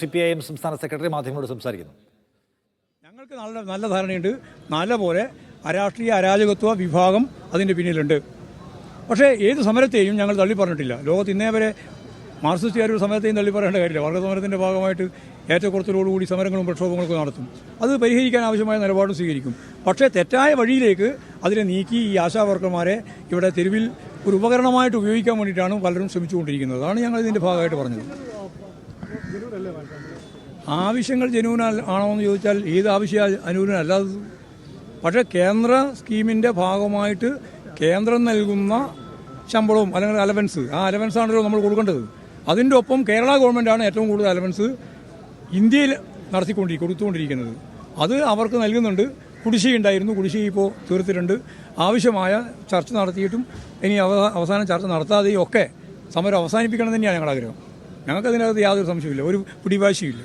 CPIM സംസ്ഥാന secretary മാധ്യമങ്ങളോട് സംസാരിക്കുന്നു. ഞങ്ങൾക്ക് നല്ല ധാരണയുണ്ട്. നല്ലപോലെ അരാഷ്ട്രീയ അരാജകത്വ വിഭാഗം അതിൻ്റെ പിന്നിലുണ്ട്. പക്ഷേ ഏത് സമരത്തെയും ഞങ്ങൾ തള്ളി പറഞ്ഞിട്ടില്ല. ലോകത്ത് ഇന്നേ വരെ മാർക്സിസ്റ്റുകാർ ഒരു സമരത്തെയും തള്ളി പറയേണ്ട കാര്യമില്ല. വർഗ്ഗ സമരത്തിൻ്റെ ഭാഗമായിട്ട് ഏറ്റക്കുറച്ചിലോടുകൂടി സമരങ്ങളും പ്രക്ഷോഭങ്ങളൊക്കെ നടത്തും. അത് പരിഹരിക്കാൻ ആവശ്യമായ നിലപാടും സ്വീകരിക്കും. പക്ഷേ തെറ്റായ വഴിയിലേക്ക് അതിനെ നീക്കി ഈ ആശാവർക്കർമാരെ ഇവിടെ തെരുവിൽ ഒരു ഉപകരണമായിട്ട് ഉപയോഗിക്കാൻ വേണ്ടിയിട്ടാണ് പലരും ശ്രമിച്ചുകൊണ്ടിരിക്കുന്നത്. അതാണ് ഞങ്ങൾ ഇതിൻ്റെ ഭാഗമായിട്ട് പറഞ്ഞത്. ആവശ്യങ്ങൾ ജനുവിൻ ആണോ എന്ന് ചോദിച്ചാൽ ഏത് ആവശ്യം അനുകൂലമല്ലാതെ. പക്ഷേ കേന്ദ്ര സ്കീമിൻ്റെ ഭാഗമായിട്ട് കേന്ദ്രം നൽകുന്ന ശമ്പളവും അല്ലെങ്കിൽ അലവൻസ്, ആ അലവൻസാണല്ലോ നമ്മൾ കൊടുക്കേണ്ടത്. അതിൻ്റെ ഒപ്പം കേരള ഗവൺമെൻറ്റാണ് ഏറ്റവും കൂടുതൽ അലവൻസ് ഇന്ത്യയിൽ കൊടുത്തുകൊണ്ടിരിക്കുന്നത്. അത് അവർക്ക് നൽകുന്നുണ്ട്. കുടിശ്ശികയുണ്ടായിരുന്നു, കുടിശ്ശിക ഇപ്പോൾ തീർത്തിട്ടുണ്ട്. ആവശ്യമായ ചർച്ച നടത്തിയിട്ടും ഇനി അവസാനം ചർച്ച നടത്താതെയും ഒക്കെ സമരം അവസാനിപ്പിക്കണം തന്നെയാണ് ഞങ്ങളുടെ ആഗ്രഹം. ഞങ്ങൾക്കതിനകത്ത് യാതൊരു സംശയമില്ല, ഒരു പിടിവാശിയില്ല.